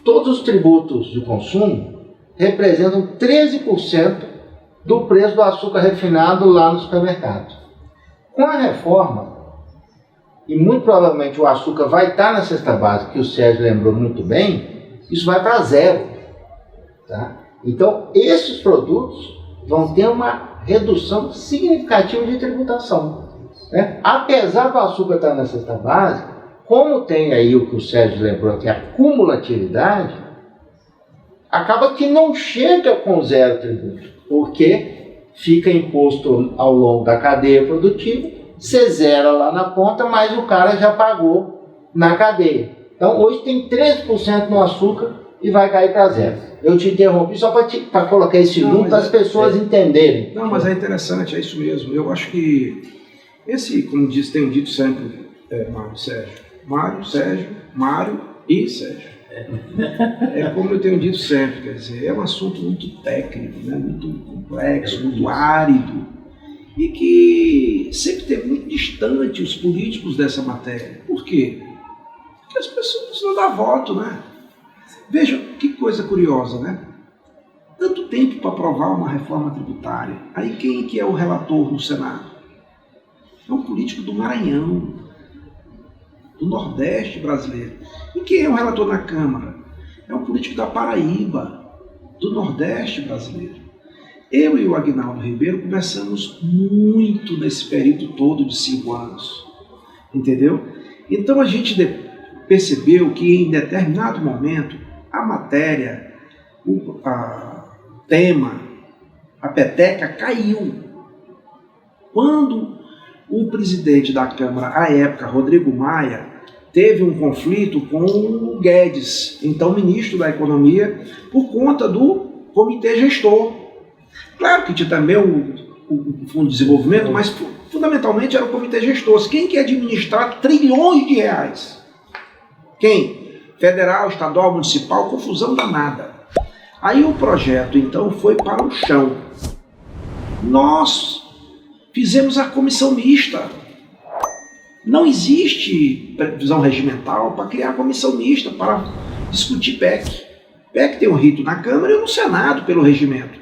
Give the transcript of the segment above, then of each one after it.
Todos os tributos de consumo representam 13% do preço do açúcar refinado lá no supermercado. Com a reforma, e muito provavelmente o açúcar vai estar na cesta básica, que o Sérgio lembrou muito bem, isso vai para zero. Tá? Então, esses produtos vão ter uma redução significativa de tributação. Né? Apesar do açúcar estar na cesta básica, como tem aí o que o Sérgio lembrou, que é a cumulatividade, acaba que não chega com zero tributo, porque fica imposto ao longo da cadeia produtiva, você zera lá na ponta, mas o cara já pagou na cadeia. Então hoje tem 13% no açúcar e vai cair para zero. Eu te interrompi só para colocar esse número para as pessoas entenderem. Não, mas é interessante, é isso mesmo. Eu acho que esse, como tenho dito sempre, Mário e Sérgio. É como eu tenho dito sempre, quer dizer, é um assunto muito técnico, né? Muito complexo, muito árido, e que sempre teve muito distante os políticos dessa matéria. Por quê? Porque as pessoas não dão voto, né? Veja que coisa curiosa, né? Tanto tempo para aprovar uma reforma tributária. Aí quem que é o relator no Senado? É um político do Maranhão, do Nordeste brasileiro. E quem é o relator na Câmara? É um político da Paraíba, do Nordeste brasileiro. Eu e o Aguinaldo Ribeiro conversamos muito nesse período todo de 5 anos, entendeu? Então a gente percebeu que em determinado momento a matéria, o tema, a peteca caiu. Quando o presidente da Câmara, à época, Rodrigo Maia, teve um conflito com o Guedes, então ministro da Economia, por conta do comitê gestor. Claro que tinha também o Fundo de Desenvolvimento, mas fundamentalmente era o comitê gestor. Quem quer administrar trilhões de reais? Quem? Federal, estadual, municipal, confusão danada. Aí o projeto, então, foi para o chão. Nós fizemos a comissão mista. Não existe previsão regimental para criar a comissão mista para discutir PEC. PEC tem um rito na Câmara e no Senado pelo regimento.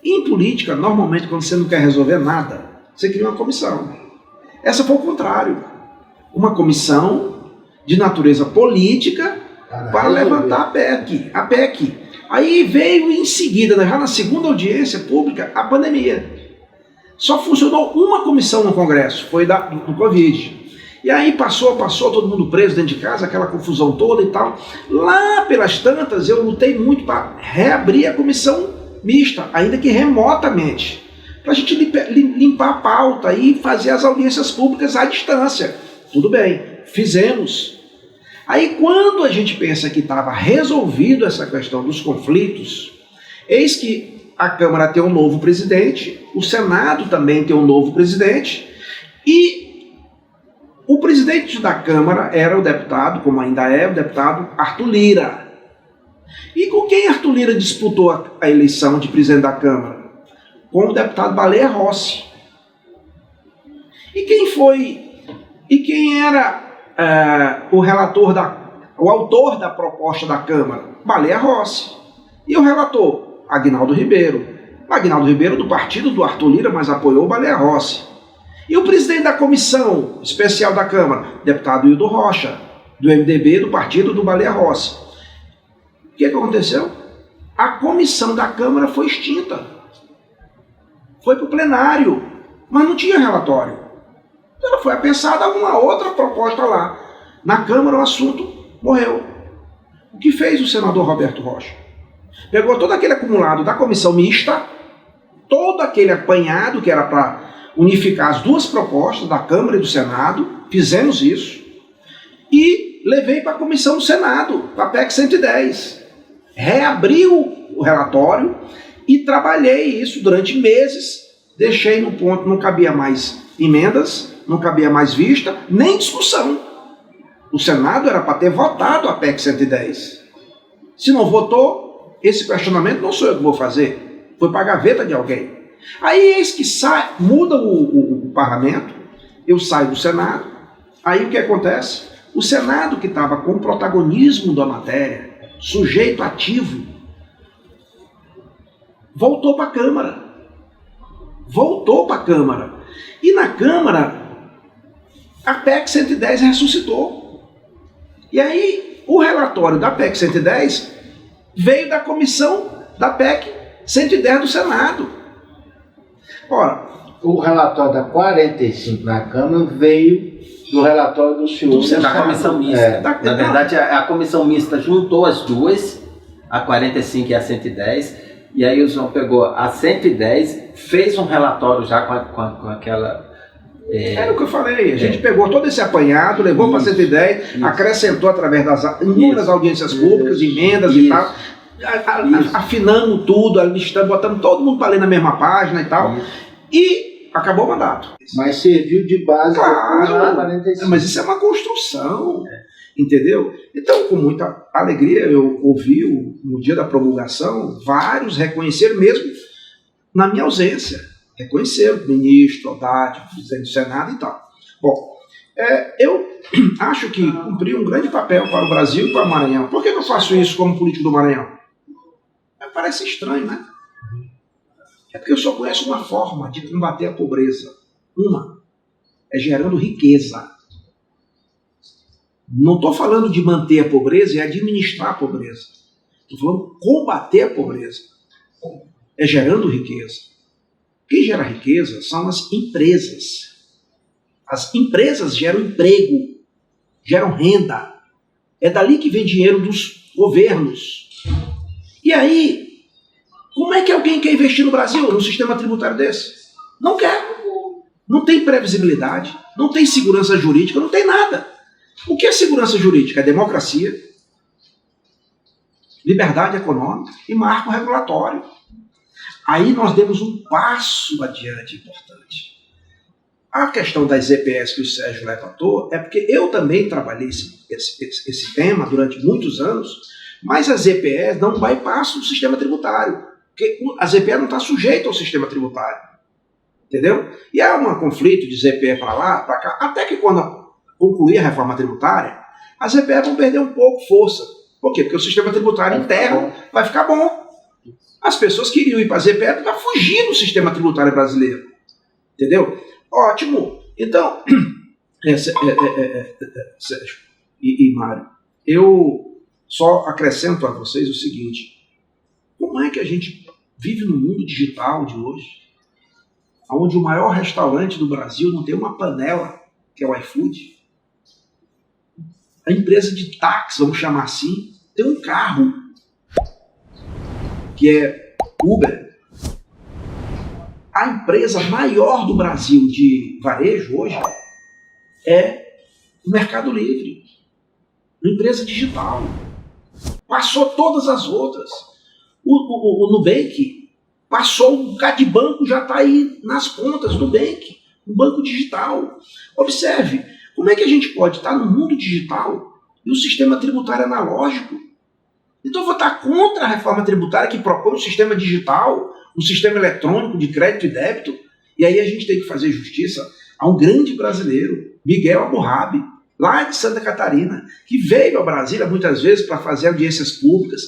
Em política, normalmente, quando você não quer resolver nada, você cria uma comissão. Essa foi o contrário. Uma comissão de natureza política para levantar a PEC. Aí veio em seguida, já na segunda audiência pública, a pandemia. Só funcionou uma comissão no Congresso, foi do Covid. E aí passou todo mundo preso dentro de casa, aquela confusão toda e tal. Lá pelas tantas, eu lutei muito para reabrir a comissão mista, ainda que remotamente, para a gente limpar a pauta e fazer as audiências públicas à distância. Tudo bem, fizemos. Aí quando a gente pensa que estava resolvido essa questão dos conflitos, eis que a Câmara tem um novo presidente, o Senado também tem um novo presidente, e o presidente da Câmara era o deputado, como ainda é, o deputado Arthur Lira. E com quem Arthur Lira disputou a eleição de presidente da Câmara? Com o deputado Baleia Rossi. E quem era o autor da proposta da Câmara? Baleia Rossi. E o relator? Aguinaldo Ribeiro. Aguinaldo Ribeiro do partido do Arthur Lira, mas apoiou o Baleia Rossi. E o presidente da comissão especial da Câmara? Deputado Hildo Rocha, do MDB, do partido do Baleia Rossi. O que aconteceu? A comissão da Câmara foi extinta. Foi para o plenário, mas não tinha relatório. Então foi pensada uma outra proposta lá. Na Câmara o assunto morreu. O que fez o senador Roberto Rocha? Pegou todo aquele acumulado da comissão mista, todo aquele apanhado que era para unificar as duas propostas da Câmara e do Senado, fizemos isso, e levei para a comissão do Senado, para a PEC 110. Reabriu o relatório e trabalhei isso durante meses, deixei no ponto, não cabia mais emendas, não cabia mais vista, nem discussão. O Senado era para ter votado a PEC 110. Se não votou, esse questionamento não sou eu que vou fazer, foi para a gaveta de alguém. Aí eis que muda o parlamento, eu saio do Senado, aí o que acontece? O Senado, que estava com o protagonismo da matéria, sujeito ativo, voltou para a Câmara. Voltou para a Câmara. E na Câmara, a PEC 110 ressuscitou. E aí, o relatório da PEC 110 veio da comissão da PEC 110 do Senado. Ora, o relatório da 45 na Câmara veio do relatório do senhor da comissão mista. Na verdade, a comissão mista juntou as duas, a 45 e a 110, e aí o João pegou a 110, fez um relatório já com aquela... Era o que eu falei, a gente pegou todo esse apanhado, levou para 110, acrescentou através das inúmeras audiências públicas, emendas e tal, afinamos tudo, alistamos, botamos todo mundo para ler na mesma página e tal, e acabou o mandato. Mas serviu de base para 45. Mas isso é uma construção, entendeu? Então, com muita alegria, eu ouvi no dia da promulgação, vários reconheceram mesmo na minha ausência. Reconheceram o ministro, Haddad, o presidente do Senado e tal. Bom, eu acho que cumpri um grande papel para o Brasil e para o Maranhão. Por que eu faço isso como político do Maranhão? Parece estranho, né? É porque eu só conheço uma forma de combater a pobreza. Uma é gerando riqueza. Não estou falando de manter a pobreza e administrar a pobreza. Estou falando de combater a pobreza. É gerando riqueza. Quem gera riqueza são as empresas. As empresas geram emprego, geram renda. É dali que vem dinheiro dos governos. E aí, como é que alguém quer investir no Brasil, num sistema tributário desse? Não quer. Não tem previsibilidade, não tem segurança jurídica, não tem nada. O que é segurança jurídica? É democracia, liberdade econômica e marco regulatório. Aí nós demos um passo adiante importante. A questão das EPS que o Sérgio levantou é porque eu também trabalhei esse tema durante muitos anos, mas as EPS não bypassam o sistema tributário, porque as EPS não estão sujeitas ao sistema tributário. Entendeu? E há um conflito de ZPE para lá, para cá, até que quando concluir a reforma tributária, as EPS vão perder um pouco força. Por quê? Porque o sistema tributário interno vai ficar bom. As pessoas queriam ir para as EPS para fugir do sistema tributário brasileiro. Entendeu? Ótimo. Então, Sérgio e Mário, eu só acrescento a vocês o seguinte: como é que a gente vive no mundo digital de hoje, onde o maior restaurante do Brasil não tem uma panela, que é o iFood? A empresa de táxi, vamos chamar assim, tem um carro, que é Uber. A empresa maior do Brasil de varejo hoje é o Mercado Livre. Uma empresa digital. Passou todas as outras. O Nubank passou um bocado de banco, já está aí nas pontas do Nubank. Um banco digital. Observe, como é que a gente pode estar no mundo digital e o sistema tributário analógico? Então eu vou estar contra a reforma tributária que propõe um sistema digital, um sistema eletrônico de crédito e débito. E aí a gente tem que fazer justiça a um grande brasileiro, Miguel Aburrabi, lá de Santa Catarina, que veio a Brasília muitas vezes para fazer audiências públicas,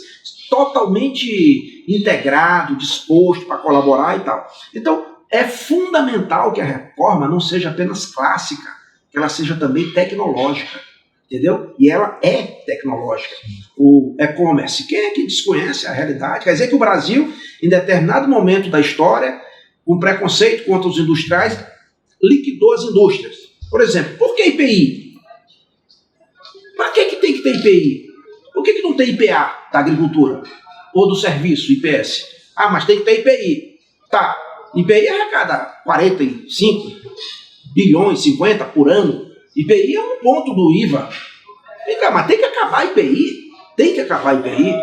totalmente integrado, disposto para colaborar e tal. Então, é fundamental que a reforma não seja apenas clássica, que ela seja também tecnológica, entendeu? E ela é tecnológica. O e-commerce, quem é que desconhece a realidade? Quer dizer que o Brasil, em determinado momento da história, com preconceito contra os industriais, liquidou as indústrias. Por exemplo, por que IPI? Para que tem que ter IPI? Por que não tem IPA da agricultura? Ou do serviço, IPS? Ah, mas tem que ter IPI. Tá, IPI arrecada 45 bilhões, 50 por ano. IPI é um ponto do IVA. Mas tem que acabar a IPI. Tem que acabar a IPI.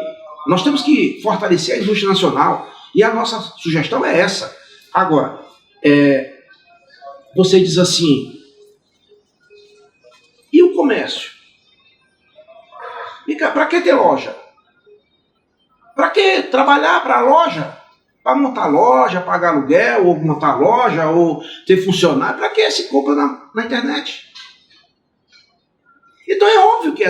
Nós temos que fortalecer a indústria nacional. E a nossa sugestão é essa. Agora, você diz assim, e o comércio? Para que ter loja? Para que trabalhar para a loja? Para montar loja, pagar aluguel, ou montar loja, ou ter funcionário, para que se compra na internet? Então é óbvio que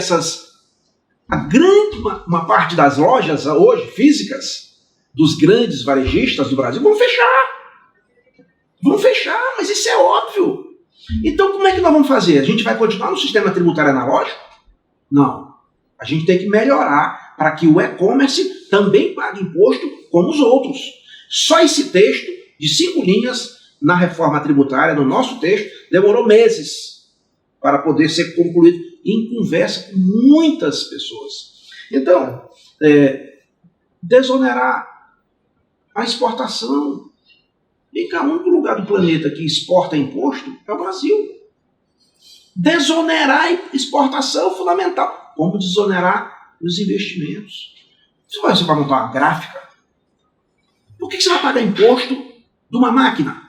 uma parte das lojas hoje, físicas, dos grandes varejistas do Brasil, vão fechar. Vão fechar, mas isso é óbvio. Então como é que nós vamos fazer? A gente vai continuar no sistema tributário analógico? Não. A gente tem que melhorar para que o e-commerce também pague imposto como os outros. Só esse texto, de 5 linhas, na reforma tributária, no nosso texto, demorou meses para poder ser concluído em conversa com muitas pessoas. Então, desonerar a exportação. Vem cá, o único lugar do planeta que exporta imposto é o Brasil. Desonerar a exportação é fundamental. Como desonerar os investimentos? Você vai montar uma gráfica? Por que você vai pagar imposto de uma máquina?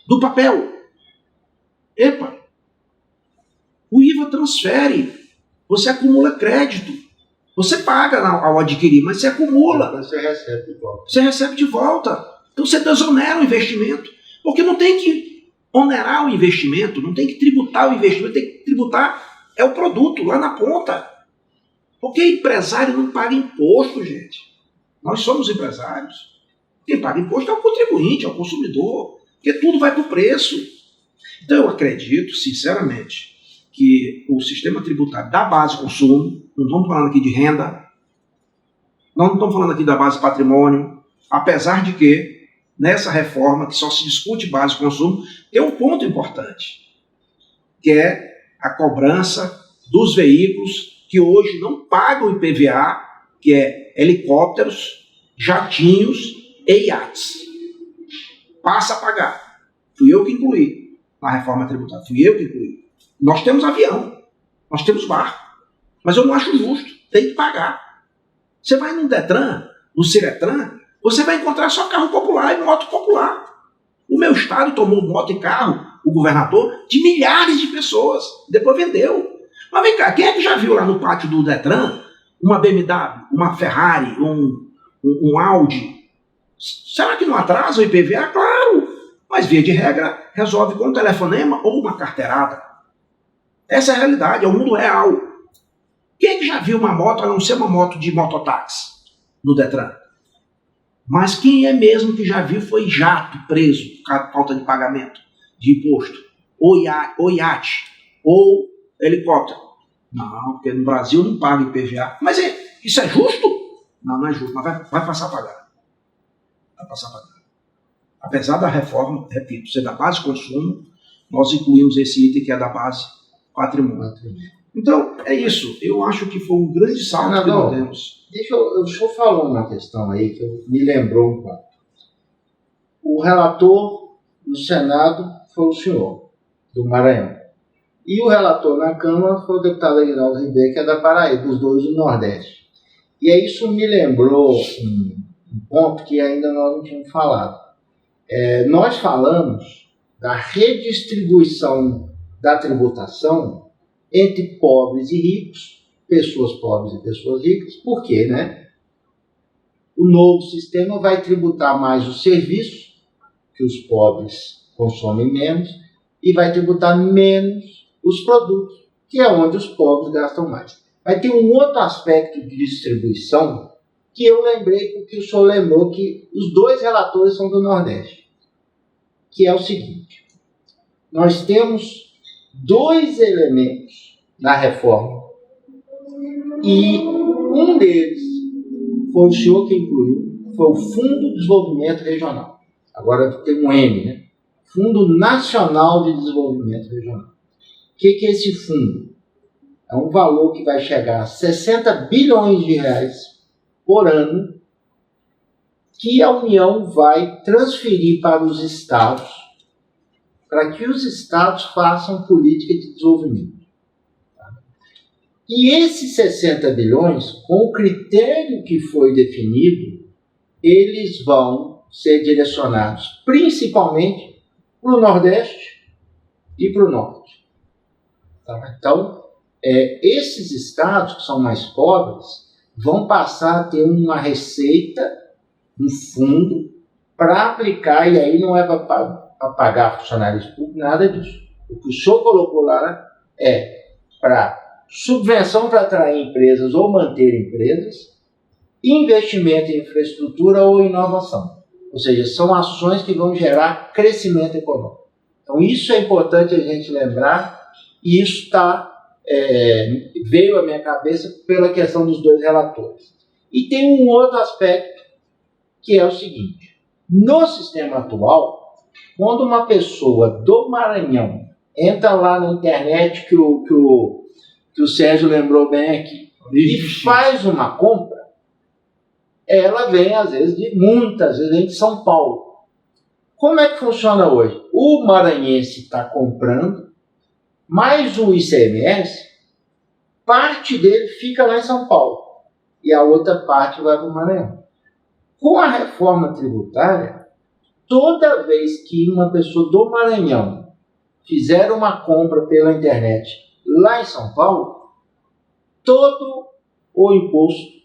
Do papel? Epa! O IVA transfere. Você acumula crédito. Você paga ao adquirir, mas você acumula. Você recebe de volta. Você recebe de volta. Então você desonera o investimento. Porque não tem que onerar o investimento, não tem que tributar o investimento, tem que tributar o produto lá na ponta. Porque empresário não paga imposto, gente. Nós somos empresários. Quem paga imposto é o contribuinte, é o consumidor. Porque tudo vai para o preço. Então eu acredito, sinceramente, que o sistema tributário da base consumo, não estamos falando aqui de renda, não estamos falando aqui da base patrimônio, apesar de que, nessa reforma, que só se discute base consumo, tem um ponto importante, que é a cobrança dos veículos que hoje não pagam IPVA, que é helicópteros, jatinhos e iates. Passa a pagar. Fui eu que incluí na reforma tributária, fui eu que incluí. Nós temos avião, nós temos barco, mas eu não acho justo, tem que pagar. Você vai no Detran, no Ciretran, você vai encontrar só carro popular e moto popular. O meu estado tomou moto e carro, o governador, de milhares de pessoas, depois vendeu. Mas vem cá, quem é que já viu lá no pátio do Detran uma BMW, uma Ferrari, um Audi? Será que não atrasa o IPVA? Claro, mas via de regra resolve com um telefonema ou uma carteirada. Essa é a realidade, é o mundo real. Quem é que já viu uma moto, a não ser uma moto de mototáxi no Detran? Mas quem é mesmo que já viu foi jato preso por falta de pagamento de imposto? Ou iate, ou helicóptero. Não, porque no Brasil não paga IPVA. Mas isso é justo? Não, não é justo, mas vai passar a pagar. Vai passar a pagar. Apesar da reforma, repito, ser da base consumo, nós incluímos esse item que é da base patrimônio. Então, é isso. Eu acho que foi um grande salto que nós demos. Deixa eu falar uma questão aí que me lembrou um pouco. O relator no Senado foi o senhor, do Maranhão. E o relator na Câmara foi o deputado Aguinaldo Ribeiro, que é da Paraíba, os dois do Nordeste. E aí isso me lembrou um ponto que ainda nós não tínhamos falado. Nós falamos da redistribuição da tributação entre pobres e ricos, pessoas pobres e pessoas ricas. Por quê, né? O novo sistema vai tributar mais os serviços, que os pobres consomem menos, e vai tributar menos os produtos, que é onde os pobres gastam mais. Vai ter um outro aspecto de distribuição que eu lembrei, porque o senhor lembrou que os dois relatores são do Nordeste, que é o seguinte: nós temos dois elementos na reforma e um deles foi o senhor que incluiu, foi o Fundo de Desenvolvimento Regional. Agora tem um M, né? Fundo Nacional de Desenvolvimento Regional. O que é esse fundo? É um valor que vai chegar a 60 bilhões de reais por ano, que a União vai transferir para os estados, para que os estados façam política de desenvolvimento. E esses 60 bilhões, com o critério que foi definido, eles vão ser direcionados principalmente para o Nordeste e para o Norte. Então, esses estados que são mais pobres vão passar a ter uma receita, um fundo, para aplicar, e aí não é para pagar funcionários públicos, nada disso. O que o senhor colocou lá é para subvenção para atrair empresas ou manter empresas, investimento em infraestrutura ou inovação. Ou seja, são ações que vão gerar crescimento econômico. Então isso é importante a gente lembrar, e isso veio à minha cabeça pela questão dos dois relatores. E tem um outro aspecto, que é o seguinte: no sistema atual, quando uma pessoa do Maranhão entra lá na internet, que o Sérgio lembrou bem aqui, e faz uma compra, ela vem, muitas vezes, de São Paulo. Como é que funciona hoje? O maranhense está comprando, mas o ICMS, parte dele fica lá em São Paulo, e a outra parte vai para o Maranhão. Com a reforma tributária, toda vez que uma pessoa do Maranhão fizer uma compra pela internet lá em São Paulo, todo o imposto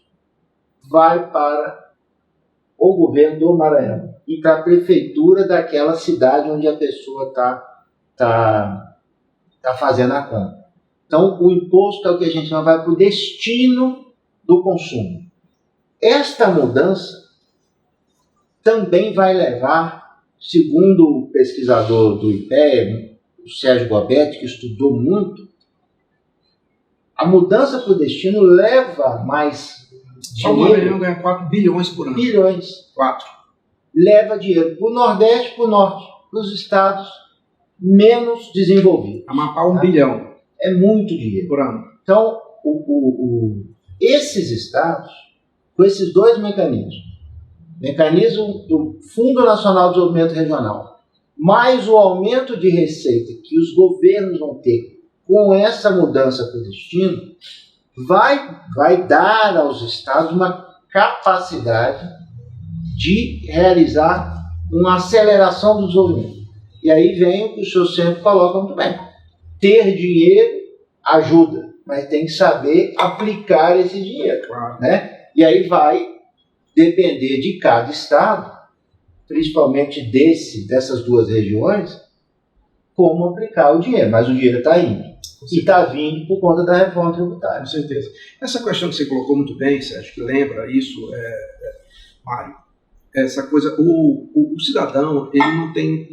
vai para o governo do Maranhão e para a prefeitura daquela cidade onde a pessoa tá fazendo a compra. Então, o imposto é o que a gente chama, vai para o destino do consumo. Esta mudança também vai levar, segundo o pesquisador do IPEA, o Sérgio Gobetti, que estudou muito, a mudança para o destino leva mais só o Maranhão ganha 4 bilhões por ano. Bilhões. 4. Leva dinheiro para o Nordeste, para o Norte, para os estados menos desenvolvidos. Amapá, 1 bilhão. É muito dinheiro por ano. Então, esses estados, com esses dois mecanismos do Fundo Nacional de Desenvolvimento Regional, mais o aumento de receita que os governos vão ter com essa mudança para o destino, vai dar aos estados uma capacidade de realizar uma aceleração do desenvolvimento. E aí vem o que o senhor sempre coloca muito bem. Ter dinheiro ajuda, mas tem que saber aplicar esse dinheiro. Claro. Né? E aí vai depender de cada estado, principalmente dessas duas regiões, como aplicar o dinheiro. Mas o dinheiro está indo. E está vindo por conta da reforma tributária. Com certeza. Essa questão que você colocou muito bem, Sérgio, que lembra isso, Mário, essa coisa, o cidadão, ele não tem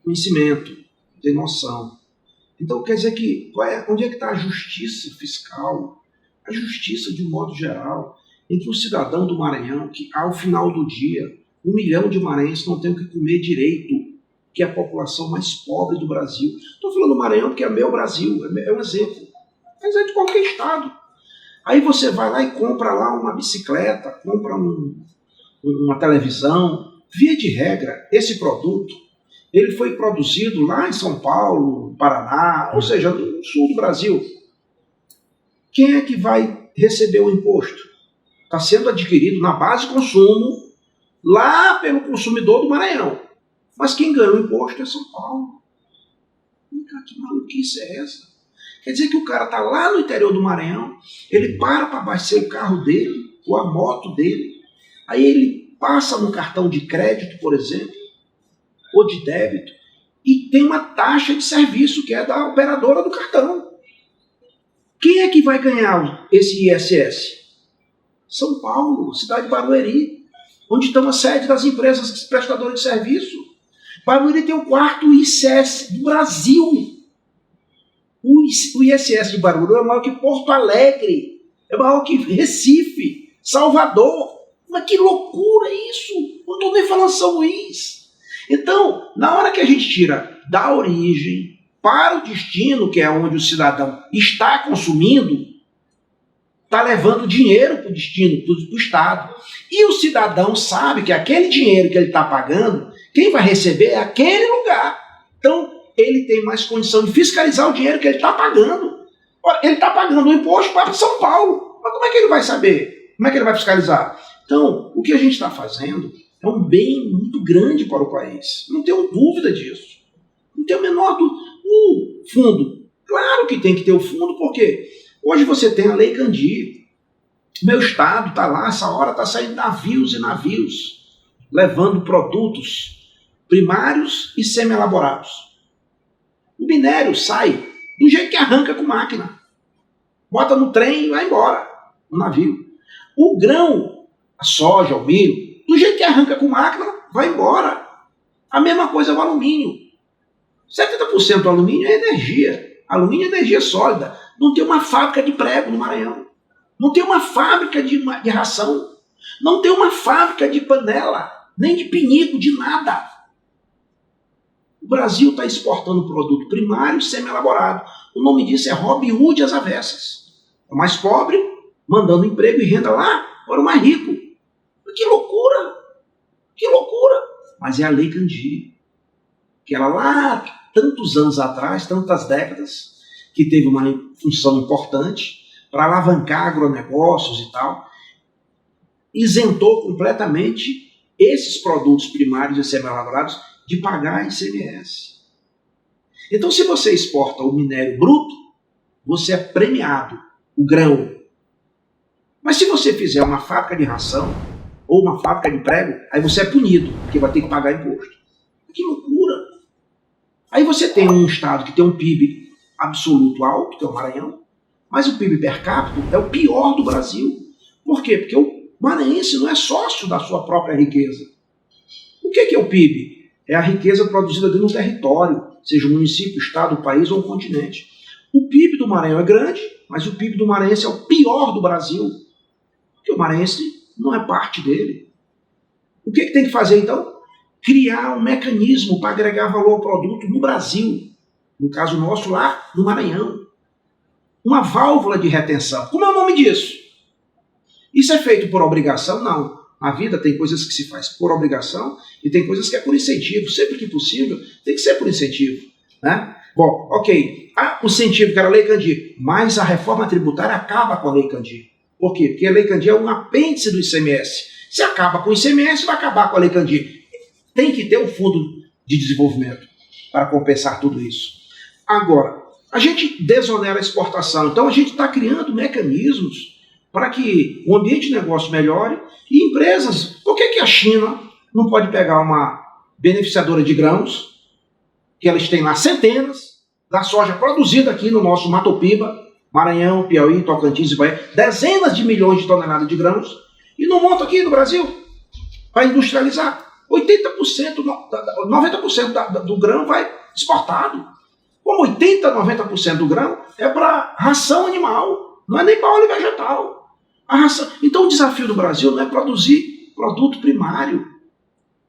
conhecimento, não tem noção. Então, quer dizer que, onde é que está a justiça fiscal? A justiça, de um modo geral, em que o cidadão do Maranhão, que ao final do dia, 1 milhão de maranhenses não tem o que comer direito, que é a população mais pobre do Brasil. Estou falando do Maranhão porque é meu Brasil, é um exemplo. Mas é de qualquer estado. Aí você vai lá e compra lá uma bicicleta, compra uma televisão. Via de regra, esse produto, ele foi produzido lá em São Paulo, Paraná, ou seja, no sul do Brasil. Quem é que vai receber o imposto? Está sendo adquirido na base de consumo lá pelo consumidor do Maranhão. Mas quem ganhou o imposto é São Paulo. Que maluquice é essa? Quer dizer que o cara está lá no interior do Maranhão, ele para abastecer o carro dele, ou a moto dele, aí ele passa no cartão de crédito, por exemplo, ou de débito, e tem uma taxa de serviço que é da operadora do cartão. Quem é que vai ganhar esse ISS? São Paulo, cidade de Barueri, onde estão a sede das empresas prestadoras de serviço. Barueri tem o 4º ISS do Brasil. O ISS de Barueri é maior que Porto Alegre, é maior que Recife, Salvador. Mas que loucura isso! Não estou nem falando São Luís. Então, na hora que a gente tira da origem para o destino, que é onde o cidadão está consumindo, está levando dinheiro para o destino, para o Estado. E o cidadão sabe que aquele dinheiro que ele está pagando, quem vai receber é aquele lugar. Então, ele tem mais condição de fiscalizar o dinheiro que ele está pagando. Ora, ele está pagando o imposto para São Paulo. Mas como é que ele vai saber? Como é que ele vai fiscalizar? Então, o que a gente está fazendo é um bem muito grande para o país. Não tenho dúvida disso. Não tenho a menor dúvida. O fundo, claro que tem que ter o fundo, porque hoje você tem a Lei Candir. Meu estado está lá, essa hora está saindo navios e navios, levando produtos primários e semi-elaborados. O minério sai do jeito que arranca com máquina. Bota no trem e vai embora, no navio. O grão, a soja, o milho, do jeito que arranca com máquina, vai embora. A mesma coisa é o alumínio. 70% do alumínio é energia. Alumínio é energia sólida. Não tem uma fábrica de prego no Maranhão. Não tem uma fábrica de ração. Não tem uma fábrica de panela, nem de pinico, de nada. O Brasil está exportando produto primário semi-elaborado. O nome disso é Robin Hood às avessas. O mais pobre mandando emprego e renda lá para o mais rico. Que loucura! Que loucura! Mas é a Lei Candir. Que ela lá, tantos anos atrás, tantas décadas, que teve uma função importante para alavancar agronegócios e tal, isentou completamente esses produtos primários e semi-elaborados de pagar ICMS. Então, se você exporta o minério bruto, você é premiado, o grão. Mas se você fizer uma fábrica de ração ou uma fábrica de prego, aí você é punido, porque vai ter que pagar imposto. Que loucura! Aí você tem um estado que tem um PIB absoluto alto, que é o Maranhão, mas o PIB per capita é o pior do Brasil. Por quê? Porque o maranhense não é sócio da sua própria riqueza. O que é o PIB? É a riqueza produzida dentro do território, seja um município, estado, país ou um continente. O PIB do Maranhão é grande, mas o PIB do maranhense é o pior do Brasil, porque o maranhense não é parte dele. O que tem que fazer então? Criar um mecanismo para agregar valor ao produto no Brasil, no caso nosso lá no Maranhão. Uma válvula de retenção. Como é o nome disso? Isso é feito por obrigação? Não. Na vida tem coisas que se faz por obrigação e tem coisas que é por incentivo. Sempre que possível, tem que ser por incentivo. Né? Bom, ok. O incentivo que era a Lei Candir, mas a reforma tributária acaba com a Lei Candir. Por quê? Porque a Lei Candir é um apêndice do ICMS. Se acaba com o ICMS, vai acabar com a Lei Candir. Tem que ter um fundo de desenvolvimento para compensar tudo isso. Agora, a gente desonera a exportação. Então, a gente está criando mecanismos para que o ambiente de negócio melhore e empresas... Por que a China não pode pegar uma beneficiadora de grãos, que eles têm lá centenas, da soja produzida aqui no nosso Mato Piba, Maranhão, Piauí, Tocantins e Bahia, dezenas de milhões de toneladas de grãos, e não monta aqui no Brasil para industrializar? 80%, 90% do grão vai exportado. Como 80%, 90% do grão é para ração animal, não é nem para óleo vegetal. Então o desafio do Brasil não é produzir produto primário,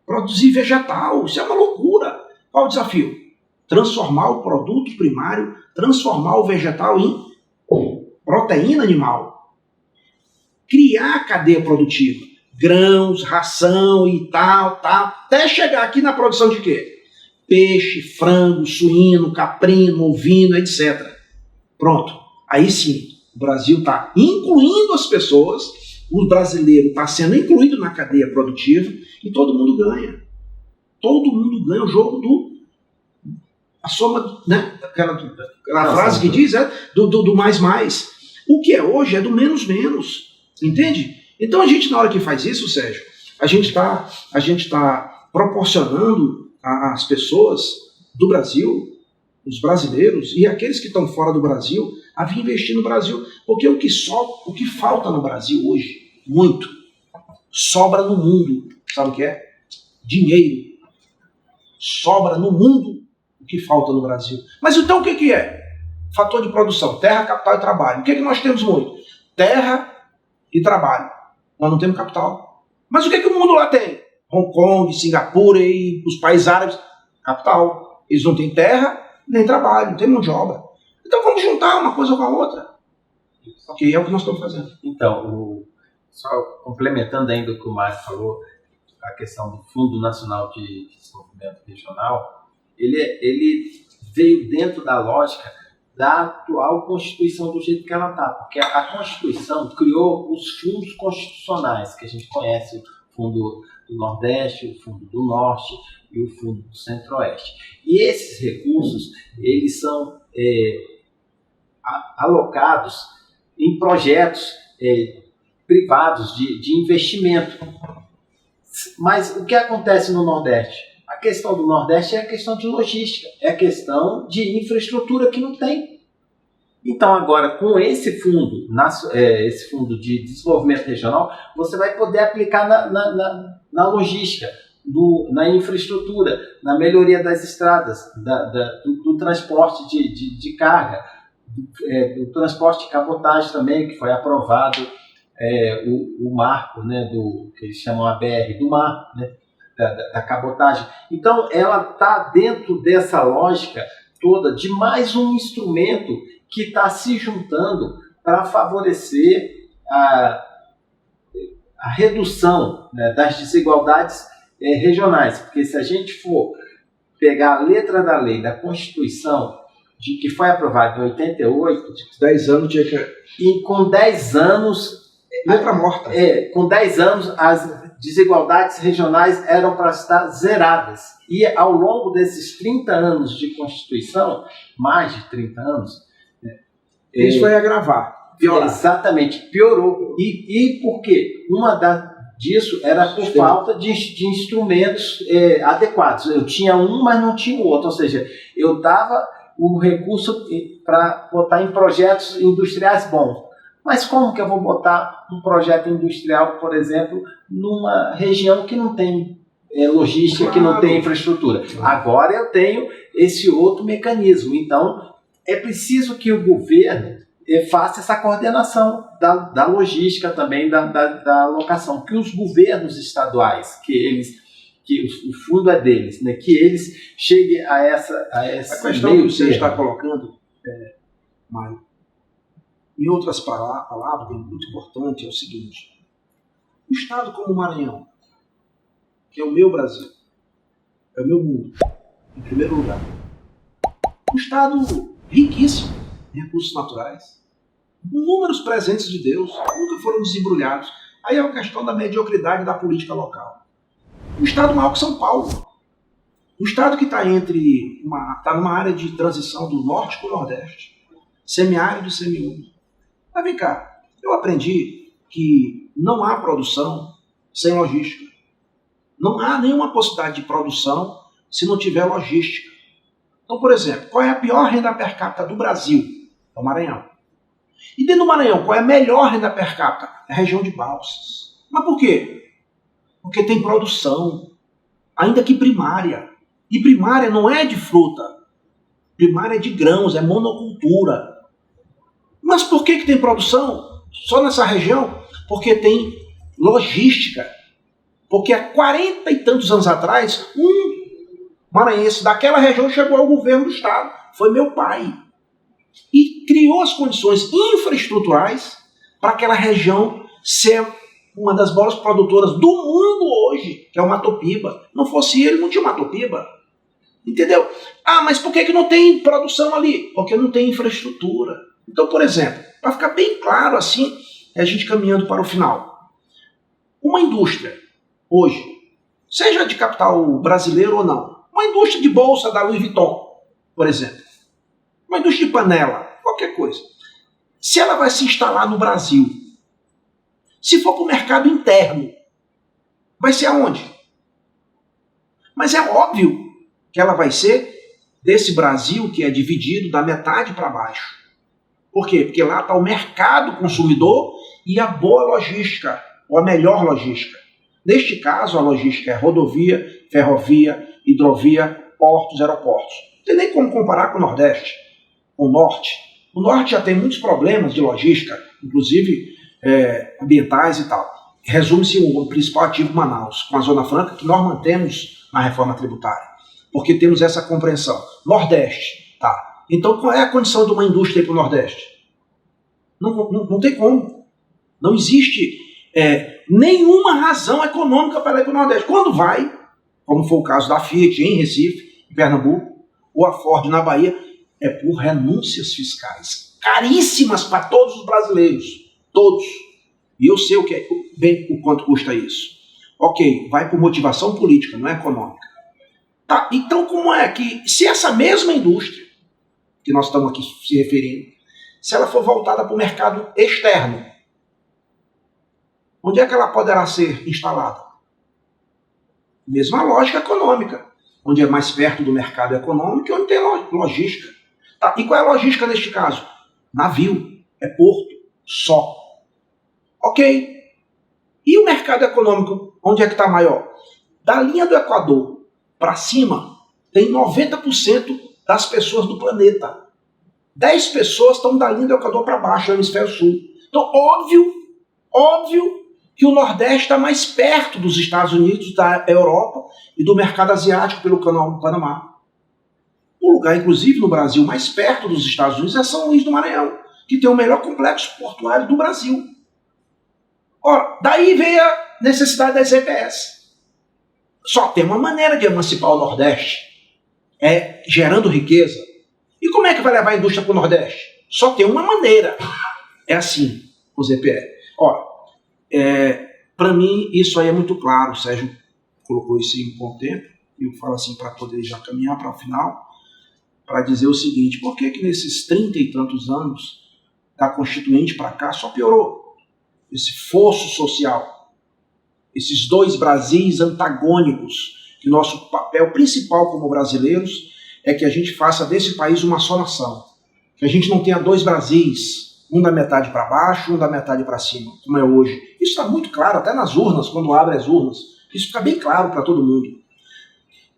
produzir vegetal, isso é uma loucura. Qual o desafio? Transformar o produto primário, transformar o vegetal em proteína animal. Criar a cadeia produtiva. Grãos, ração e tal, até chegar aqui na produção de quê? Peixe, frango, suíno, caprino, ovino, etc. Pronto. Aí sim, o Brasil está incluindo as pessoas, o brasileiro está sendo incluído na cadeia produtiva e todo mundo ganha. Todo mundo ganha o jogo a soma, né? Aquela frase que diz do mais. O que é hoje é do menos. Entende? Então a gente, na hora que faz isso, Sérgio, a gente tá proporcionando às pessoas do Brasil, os brasileiros e aqueles que estão fora do Brasil, a vir investir no Brasil. Porque o que falta no Brasil hoje, muito, sobra no mundo. Sabe o que é? Dinheiro. Sobra no mundo o que falta no Brasil. Mas então o que é? Fator de produção, terra, capital e trabalho. O que nós temos muito? Terra e trabalho. Nós não temos capital. Mas o que o mundo lá tem? Hong Kong, Singapura e os países árabes. Capital. Eles não têm terra, nem trabalho, não tem mão de obra. Então vamos juntar uma coisa com a outra. Que é o que nós estamos fazendo. Então, só complementando ainda o que o Mário falou, a questão do Fundo Nacional de Desenvolvimento Regional, ele veio dentro da lógica da atual Constituição do jeito que ela está, porque a Constituição criou os fundos constitucionais, que a gente conhece, o Fundo do Nordeste, o Fundo do Norte e o Fundo do Centro-Oeste. E esses recursos, eles são alocados em projetos privados de investimento. Mas o que acontece no Nordeste? A questão do Nordeste é a questão de logística, é a questão de infraestrutura que não tem. Então agora, com esse fundo, esse fundo de desenvolvimento regional, você vai poder aplicar na logística, na infraestrutura, na melhoria das estradas, do transporte de carga, do transporte de cabotagem também, que foi aprovado o marco, né, que eles chamam a BR do mar, né, da cabotagem. Então ela está dentro dessa lógica toda de mais um instrumento que está se juntando para favorecer a redução, né, das desigualdades regionais. Porque se a gente for pegar a letra da lei, da Constituição, que foi aprovada em 88... 10 anos tinha que... E com 10 anos... Letra morta. Com 10 anos, as desigualdades regionais eram para estar zeradas. E ao longo desses 30 anos de Constituição, mais de 30 anos... Isso vai agravar, piorar. Exatamente, piorou. E por quê? Disso era por falta de instrumentos adequados. Eu tinha um, mas não tinha o outro. Ou seja, eu dava o recurso para botar em projetos industriais bons. Mas como que eu vou botar um projeto industrial, por exemplo, numa região que não tem logística, que não tem infraestrutura? Agora eu tenho esse outro mecanismo. Então, é preciso que o governo faça essa coordenação da logística também, da alocação, que os governos estaduais, que o fundo é deles, né, que eles cheguem a essa a questão que você está colocando, Mário, em outras palavras, muito importante, é o seguinte: um estado como o Maranhão, que é o meu Brasil, é o meu mundo, em primeiro lugar, um estado riquíssimo em recursos naturais, inúmeros presentes de Deus, nunca foram desembrulhados. Aí é uma questão da mediocridade da política local. Um estado maior que São Paulo, um estado que está está numa área de transição do norte para o nordeste, semiárido e semiúmido. Mas vem cá, eu aprendi que não há produção sem logística. Não há nenhuma possibilidade de produção se não tiver logística. Então, por exemplo, qual é a pior renda per capita do Brasil? É o Maranhão. E dentro do Maranhão, qual é a melhor renda per capita? É a região de Balsas. Mas por quê? Porque tem produção, ainda que primária. E primária não é de fruta. Primária é de grãos, é monocultura. Mas por que tem produção só nessa região? Porque tem logística. Porque há 40 e tantos anos atrás, um maranhense daquela região chegou ao governo do estado. Foi meu pai. E criou as condições infraestruturais para aquela região ser uma das maiores produtoras do mundo hoje, que é o Matopiba. Não fosse ele, não tinha Matopiba. Entendeu? Ah, mas por que não tem produção ali? Porque não tem infraestrutura. Então, por exemplo, para ficar bem claro assim, a gente caminhando para o final. Uma indústria, hoje, seja de capital brasileiro ou não, uma indústria de bolsa da Louis Vuitton, por exemplo, uma indústria de panela, qualquer coisa. Se ela vai se instalar no Brasil, se for para o mercado interno, vai ser aonde? Mas é óbvio que ela vai ser desse Brasil que é dividido da metade para baixo. Por quê? Porque lá está o mercado consumidor e a boa logística, ou a melhor logística. Neste caso, a logística é rodovia, ferrovia, hidrovia, portos, aeroportos. Não tem nem como comparar com o Nordeste, com o Norte. O Norte já tem muitos problemas de logística, inclusive ambientais e tal. Resume-se o principal ativo Manaus, com a Zona Franca, que nós mantemos na reforma tributária, porque temos essa compreensão. Nordeste, tá. Então qual é a condição de uma indústria para o Nordeste? Não tem como. Não existe nenhuma razão econômica para ir para o Nordeste. Quando vai, como foi o caso da Fiat em Recife, em Pernambuco, ou a Ford na Bahia, é por renúncias fiscais caríssimas para todos os brasileiros. Todos. E eu sei o quanto custa isso. Ok, vai por motivação política, não é econômica. Tá, então como é que, se essa mesma indústria, que nós estamos aqui se referindo, se ela for voltada para o mercado externo, onde é que ela poderá ser instalada? Mesma lógica econômica, onde é mais perto do mercado econômico e onde tem logística. Tá? E qual é a logística neste caso? Navio, é porto, só. Ok. E o mercado econômico, onde é que está maior? Da linha do Equador para cima, tem 90% das pessoas do planeta. 10 pessoas estão da linha do Equador para baixo, no hemisfério sul. Então, óbvio que o Nordeste está mais perto dos Estados Unidos, da Europa e do mercado asiático pelo canal do Panamá. O lugar, inclusive, no Brasil, mais perto dos Estados Unidos é São Luís do Maranhão, que tem o melhor complexo portuário do Brasil. Ora, daí veio a necessidade das EPS. Só tem uma maneira de emancipar o Nordeste, é gerando riqueza. E como é que vai levar a indústria para o Nordeste? Só tem uma maneira. É assim, os EPS. Ora, para mim, isso aí é muito claro. O Sérgio colocou isso em um bom tempo. E eu falo assim para poder já caminhar para o final, para dizer o seguinte: por que nesses 30 e tantos anos da Constituinte para cá só piorou? Esse fosso social, esses dois Brasis antagônicos, que nosso papel principal como brasileiros é que a gente faça desse país uma só nação. Que a gente não tenha dois Brasis, um da metade para baixo, um da metade para cima, como é hoje. Isso está muito claro, até nas urnas, quando abrem as urnas. Isso fica bem claro para todo mundo.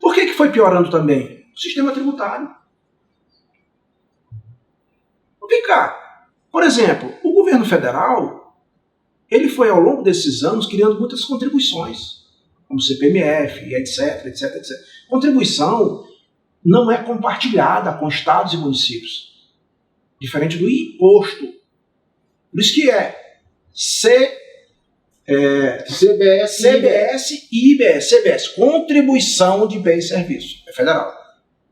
Por que foi piorando também? O sistema tributário. Vem cá. Por exemplo, o governo federal, ele foi ao longo desses anos criando muitas contribuições, como CPMF, etc, etc, etc. Contribuição não é compartilhada com estados e municípios, diferente do imposto. Por isso que CBS e IBS. CBS, contribuição de bens e serviços, é federal,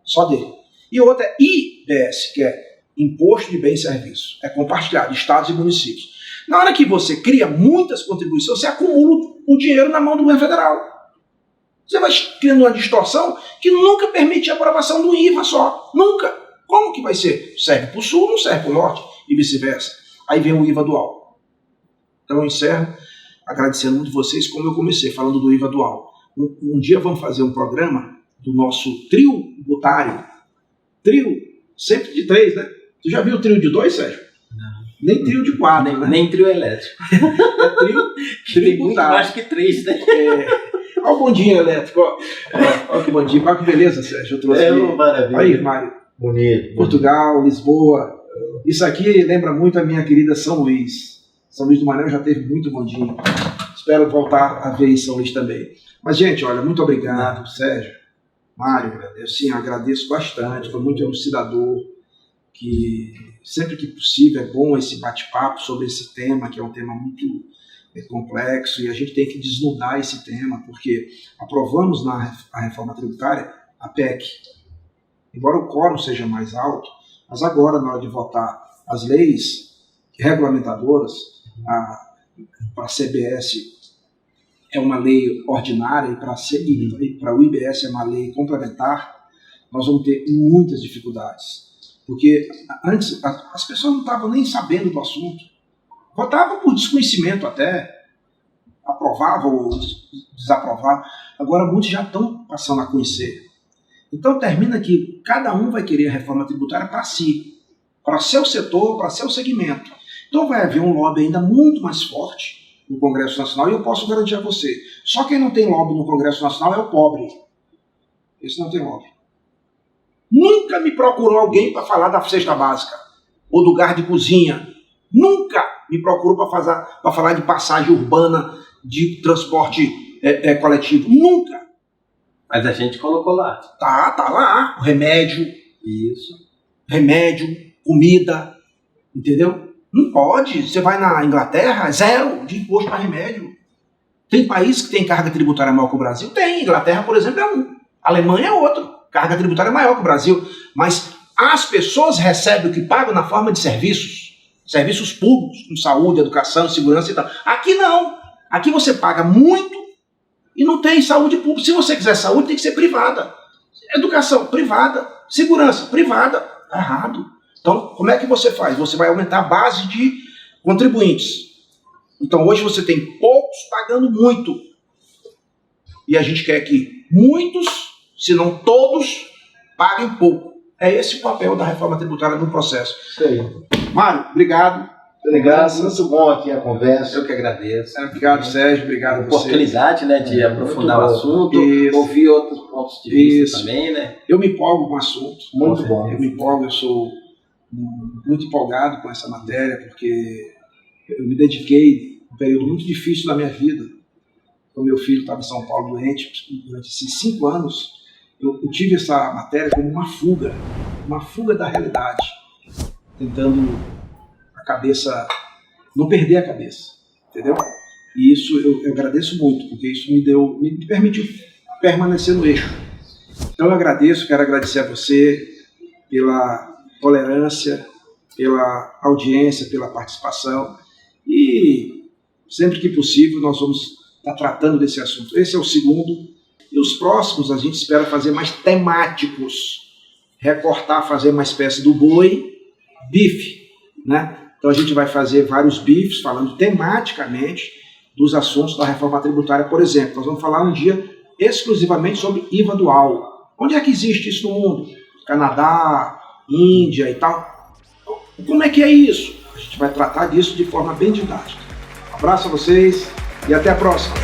só dele. E outra é IBS, que é imposto de bens e serviços, é compartilhado, estados e municípios. Na hora que você cria muitas contribuições, você acumula o dinheiro na mão do governo federal. Você vai criando uma distorção que nunca permite a aprovação do IVA só. Nunca. Como que vai ser? Serve para o sul, não serve para o norte e vice-versa. Aí vem o IVA dual. Então eu encerro agradecendo muito vocês, como eu comecei falando do IVA dual. Um dia vamos fazer um programa do nosso trio tributário. Trio, sempre de 3, né? Tu já viu o trio de 2, Sérgio? Não. Nem trio de 4, né? Nem trio elétrico. É trio muito mais que 3, né? Olha o bondinho elétrico, olha que bondinho, olha que beleza, Sérgio. Eu trouxe maravilha. Aí, Mário. Bonito. Portugal, Lisboa. Isso aqui lembra muito a minha querida São Luís. São Luís do Maranhão já teve muito bondinho. Espero voltar a ver em São Luís também. Mas, gente, olha, muito obrigado, Sérgio, Mário. Eu sim, agradeço bastante, foi muito elucidador. Que sempre que possível é bom esse bate-papo sobre esse tema, que é um tema muito complexo, e a gente tem que desnudar esse tema, porque aprovamos a reforma tributária a PEC. Embora o quórum seja mais alto, mas agora, na hora de votar as leis regulamentadoras, para a CBS é uma lei ordinária e para o IBS é uma lei complementar, nós vamos ter muitas dificuldades. Porque antes as pessoas não estavam nem sabendo do assunto. Votavam por desconhecimento até, aprovavam ou desaprovavam. Agora muitos já estão passando a conhecer. Então termina que cada um vai querer a reforma tributária para si, para seu setor, para seu segmento. Então vai haver um lobby ainda muito mais forte no Congresso Nacional, e eu posso garantir a você, só quem não tem lobby no Congresso Nacional é o pobre. Esse não tem lobby. Nunca me procurou alguém para falar da cesta básica ou do gás de cozinha. Nunca me procurou para falar de passagem urbana, de transporte coletivo. Nunca. Mas a gente colocou lá. Tá lá. O remédio. Isso. Remédio, comida. Entendeu? Não pode. Você vai na Inglaterra, 0 de imposto para remédio. Tem país que tem carga tributária maior que o Brasil? Tem. Inglaterra, por exemplo, é um. A Alemanha é outro. Carga tributária é maior que o Brasil, mas as pessoas recebem o que pagam na forma de serviços públicos, como saúde, educação, segurança e tal. Aqui não. Aqui você paga muito e não tem saúde pública. Se você quiser saúde, tem que ser privada. Educação, privada. Segurança, privada. Está errado. Então, como é que você faz? Você vai aumentar a base de contribuintes. Então hoje você tem poucos pagando muito. E a gente quer que muitos, se não todos, paguem pouco. É esse o papel da reforma tributária no processo. Isso aí. Mário, obrigado. Obrigado, muito bom aqui a conversa. Eu que agradeço. Obrigado, Sérgio. Obrigado a você. Oportunidade, né, de aprofundar o bom. assunto, Isso. ouvir outros pontos de vista Isso. também, né? Eu me empolgo com o assunto. Muito bom. Eu me empolgo, eu sou muito empolgado com essa matéria, porque eu me dediquei um período muito difícil da minha vida. Quando meu filho estava em São Paulo doente, durante esses 5 anos, eu tive essa matéria como uma fuga da realidade, tentando a cabeça, não perder a cabeça, entendeu? E isso eu agradeço muito, porque isso me permitiu permanecer no eixo. Então eu agradeço, quero agradecer a você pela tolerância, pela audiência, pela participação, e sempre que possível nós vamos estar tratando desse assunto. Esse é o segundo, e os próximos a gente espera fazer mais temáticos, recortar, fazer uma espécie do boi, bife, né? Então a gente vai fazer vários bifes falando tematicamente dos assuntos da reforma tributária. Por exemplo, nós vamos falar um dia exclusivamente sobre IVA dual. Onde é que existe isso no mundo? Canadá, Índia e tal. Como é que é isso? A gente vai tratar disso de forma bem didática. Um abraço a vocês e até a próxima.